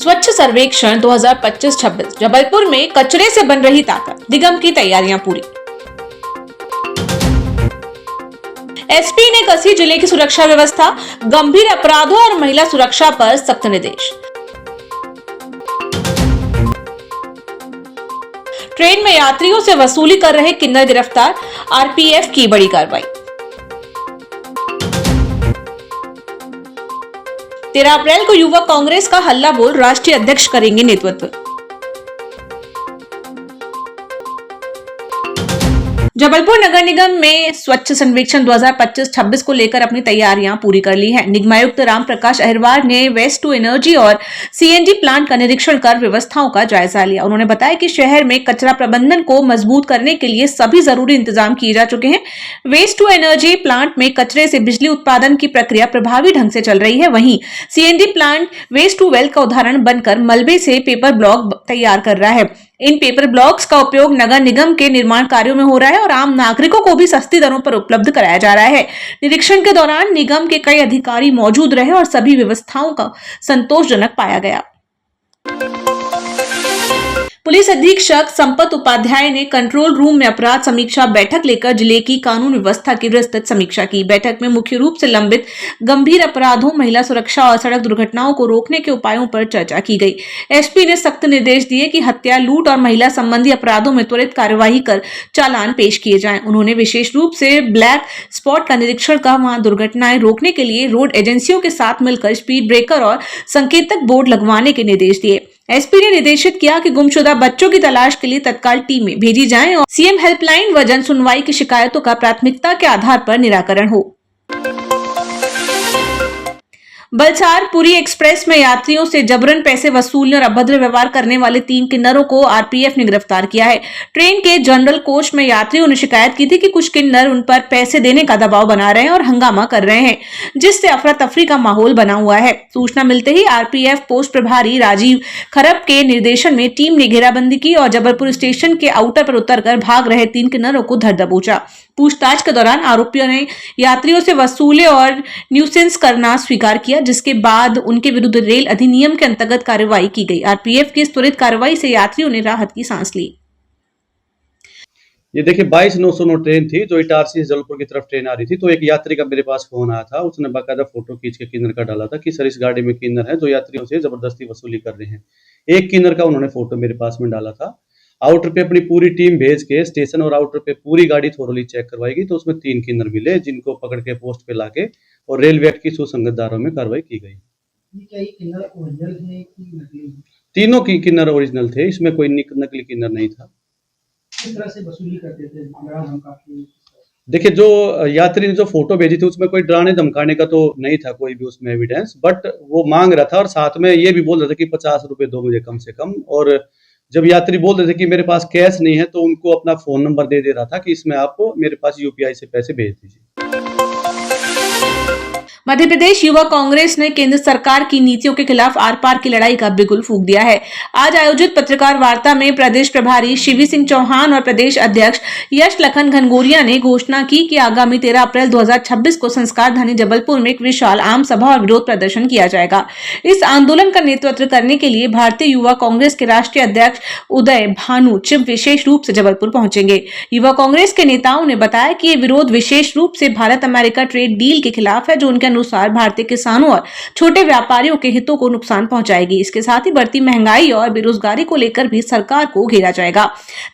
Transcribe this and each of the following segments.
स्वच्छ सर्वेक्षण 2025-26 जबलपुर में कचरे से बन रही ताकत, निगम की तैयारियां पूरी। एसपी ने कसी जिले की सुरक्षा व्यवस्था, गंभीर अपराधों और महिला सुरक्षा पर सख्त निर्देश। ट्रेन में यात्रियों से वसूली कर रहे किन्नर गिरफ्तार, आरपीएफ की बड़ी कार्रवाई। 13 अप्रैल को युवा कांग्रेस का हल्ला बोल राष्ट्रीय अध्यक्ष करेंगे नेतृत्व। जबलपुर नगर निगम में स्वच्छ सर्वेक्षण 2025-26 को लेकर अपनी तैयारियां पूरी कर ली है। निगमायुक्त राम प्रकाश अहिरवार ने वेस्ट टू एनर्जी और सीएनजी प्लांट का निरीक्षण कर व्यवस्थाओं का जायजा लिया। उन्होंने बताया कि शहर में कचरा प्रबंधन को मजबूत करने के लिए सभी जरूरी इंतजाम किए जा चुके हैं। वेस्ट टू एनर्जी प्लांट में कचरे से बिजली उत्पादन की प्रक्रिया प्रभावी ढंग से चल रही है। वहीं CNG plant waste to wealth का उदाहरण बनकर मलबे से पेपर ब्लॉक तैयार कर रहा है। इन पेपर ब्लॉक्स का उपयोग नगर निगम के निर्माण कार्यों में हो रहा है और आम नागरिकों को भी सस्ती दरों पर उपलब्ध कराया जा रहा है। निरीक्षण के दौरान निगम के कई अधिकारी मौजूद रहे और सभी व्यवस्थाओं का संतोषजनक पाया गया। पुलिस अधीक्षक संपत उपाध्याय ने कंट्रोल रूम में अपराध समीक्षा बैठक लेकर जिले की कानून व्यवस्था की विस्तृत समीक्षा की। बैठक में मुख्य रूप से लंबित गंभीर अपराधों, महिला सुरक्षा और सड़क दुर्घटनाओं को रोकने के उपायों पर चर्चा की गई। एसपी ने सख्त निर्देश दिए कि हत्या, लूट और महिला संबंधी अपराधों में त्वरित कार्यवाही कर चालान पेश किए जाएं। उन्होंने विशेष रूप से ब्लैक स्पॉट का निरीक्षण कर वहां दुर्घटनाएं रोकने के लिए रोड एजेंसियों के साथ मिलकर स्पीड ब्रेकर और संकेतक बोर्ड लगवाने के निर्देश दिए। एसपी ने निर्देशित किया कि गुमशुदा बच्चों की तलाश के लिए तत्काल टीमें भेजी जाएं और सीएम हेल्पलाइन व जन सुनवाई की शिकायतों का प्राथमिकता के आधार पर निराकरण हो। बलसार पुरी एक्सप्रेस में यात्रियों से जबरन पैसे वसूलने और अभद्र व्यवहार करने वाले 3 किन्नरों को आरपीएफ ने गिरफ्तार किया है। ट्रेन के जनरल कोच में यात्रियों ने शिकायत की थी कि कुछ किन्नर उन पर पैसे देने का दबाव बना रहे हैं और हंगामा कर रहे हैं, जिससे अफरा तफरी का माहौल बना हुआ है। सूचना मिलते ही आरपीएफ पोस्ट प्रभारी राजीव खरब के निर्देशन में टीम ने घेराबंदी की और जबलपुर स्टेशन के आउटर पर उतरकर भाग रहे 3 किन्नरों को धर दबोचा। पूछताछ के दौरान आरोपियों ने यात्रियों से वसूले और न्यूसेंस करना स्वीकार किया, जिसके बाद उनके विरुद्ध रेल अधिनियम के अंतर्गत कार्रवाई की गई। आरपीएफ की इस त्वरित कार्रवाई से यात्रियों ने राहत की सांस ली। ये देखिए 22-909 ट्रेन थी जो इटारसी से जबलपुर की तरफ ट्रेन आ रही थी। तो एक यात्री का मेरे पास फोन आया था, उसने बाकायदा फोटो खींच के किन्नर का डाला था कि सर इस गाड़ी में किन्नर है जो यात्रियों से जबरदस्ती वसूली कर रहे हैं। एक किन्नर का उन्होंने फोटो मेरे पास में डाला था। आउटर पे अपनी पूरी टीम भेज के स्टेशन और आउटर पे पूरी गाड़ी थोरली चेक करवाएगी तो उसमें 3 किन्नर मिले, जिनको पकड़ के पोस्ट पे लाके और रेलवे एक्ट की सुसंगत धाराओं में कार्रवाई की गई। क्या ये किन्नर ओरिजिनल थे कि नकली? तीनों की किन्नर ओरिजिनल थे, इसमें कोई नकली किन्नर नहीं था। किस तरह से वसूली करते थे? देखिए जो यात्री ने जो फोटो भेजी थी उसमें कोई डराने धमकाने का तो नहीं था कोई भी उसमें एविडेंस, बट वो मांग रहा था और साथ में ये भी बोल रहा था कि 50 रुपए दो मुझे कम से कम। और जब यात्री बोल रहे थे कि मेरे पास कैश नहीं है तो उनको अपना फोन नंबर दे रहा था कि इसमें आप मेरे पास यूपीआई से पैसे भेज दीजिए। मध्य प्रदेश युवा कांग्रेस ने केंद्र सरकार की नीतियों के खिलाफ आर पार की लड़ाई का बिगुल फूंक दिया है। आज आयोजित पत्रकार वार्ता में प्रदेश प्रभारी शिवी सिंह चौहान और प्रदेश अध्यक्ष यश लखन घनघोरिया ने घोषणा की कि आगामी 13 अप्रैल 2026 को संस्कार धानी जबलपुर में एक विशाल आम सभा और विरोध प्रदर्शन किया जाएगा। इस आंदोलन का नेतृत्व करने के लिए भारतीय युवा कांग्रेस के राष्ट्रीय अध्यक्ष उदय भानु चिब विशेष रूप से जबलपुर पहुंचेंगे। युवा कांग्रेस के नेताओं ने बताया कि ये विरोध विशेष रूप से भारत अमेरिका ट्रेड डील के खिलाफ है, जो उनके अनुसार भारतीय किसानों और छोटे व्यापारियों के हितों को नुकसान पहुंचाएगी। इसके साथ ही बढ़ती महंगाई और बेरोजगारी को लेकर भी सरकार को घेरा जाएगा।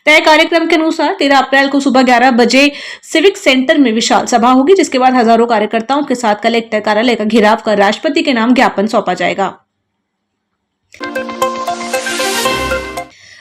तय कार्यक्रम के अनुसार 13 अप्रैल को सुबह 11 बजे सिविक सेंटर में विशाल सभा होगी, जिसके बाद हजारों कार्यकर्ताओं के साथ कलेक्टर कार्यालय का घेराव कर राष्ट्रपति के नाम ज्ञापन सौंपा जाएगा।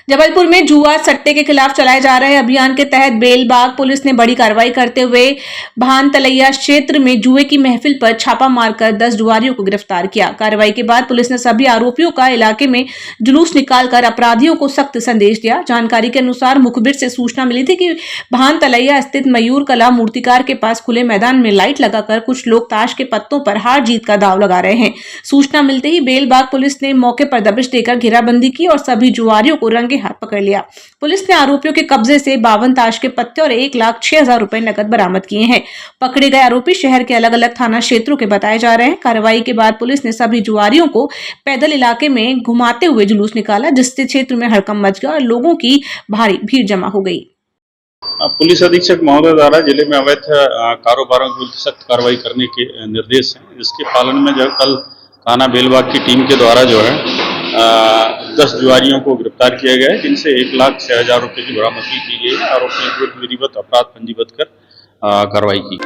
जबलपुर में जुआ सट्टे के खिलाफ चलाए जा रहे अभियान के तहत बेलबाग पुलिस ने बड़ी कार्रवाई करते हुए भान तलैया क्षेत्र में जुए की महफिल पर छापा मारकर 10 जुआरियों को गिरफ्तार किया। कार्रवाई के बाद पुलिस ने सभी आरोपियों का इलाके में जुलूस निकालकर अपराधियों को सख्त संदेश दिया। जानकारी के अनुसार मुखबिर से सूचना मिली थी कि भान तलैया स्थित मयूर कला मूर्तिकार के पास खुले मैदान में लाइट लगाकर कुछ लोग ताश के पत्तों पर हार जीत का दाव लगा रहे हैं। सूचना मिलते ही बेलबाग पुलिस ने मौके पर दबिश देकर घेराबंदी की और सभी जुआरियों को रंगे हाथ पकड़ लिया। पुलिस ने आरोपियों के कब्जे से 52 ताश के पत्ते और 1,06,000 रुपए नकद बरामद किए हैं। पकड़े गए आरोपी शहर के अलग अलग थाना क्षेत्रों के बताए जा रहे हैं। कार्रवाई के बाद पुलिस ने सभी जुआरियों को पैदल इलाके में घुमाते हुए जुलूस निकाला, जिससे क्षेत्र में हड़कंप मच गया और लोगों की भारी भीड़ जमा हो गई। पुलिस अधीक्षक महोदय द्वारा जिले में अवैध कारोबारों के विरुद्ध सख्त कार्रवाई करने के निर्देश हैं, जिसके पालन में जो कल थाना बेलबाग की टीम के द्वारा जो है 10 जुआरियों को गिरफ्तार किया गया है, जिनसे 1,06,000 रुपये की बरामदगी की गई है। आरोपियों के विरुद्ध विधिवत अपराध पंजीबद्ध कर कार्रवाई की।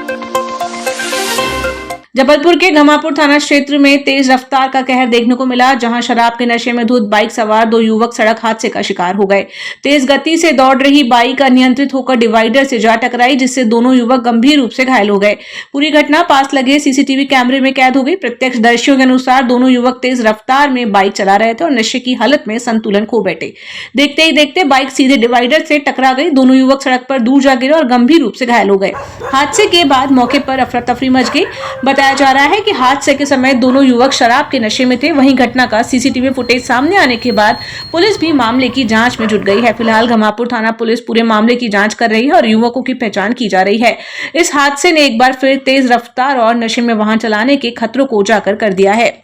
जबलपुर के घमापुर थाना क्षेत्र में तेज रफ्तार का कहर देखने को मिला, जहां शराब के नशे में धुत बाइक सवार 2 युवक सड़क हादसे का शिकार हो गए। तेज गति से दौड़ रही बाइक अनियंत्रित होकर डिवाइडर से जा टकराई, जिससे दोनों युवक गंभीर रूप से घायल हो गए। पूरी घटना पास लगे सीसीटीवी कैमरे में कैद हो गई। प्रत्यक्षदर्शियों के अनुसार दोनों युवक तेज रफ्तार में बाइक चला रहे थे और नशे की हालत में संतुलन खो बैठे। देखते ही देखते बाइक सीधे डिवाइडर से टकरा गई। दोनों युवक सड़क पर दूर जा गिरे और गंभीर रूप से घायल हो गए। हादसे के बाद मौके पर अफरा तफरी मच गई। बताया जा रहा है कि हादसे के समय दोनों युवक शराब के नशे में थे। वहीं घटना का सीसीटीवी फुटेज सामने आने के बाद पुलिस भी मामले की जांच में जुट गई है। फिलहाल घमापुर थाना पुलिस पूरे मामले की जांच कर रही है और युवकों की पहचान की जा रही है। इस हादसे ने एक बार फिर तेज रफ्तार और नशे में वाहन चलाने के खतरों को उजागर कर दिया है।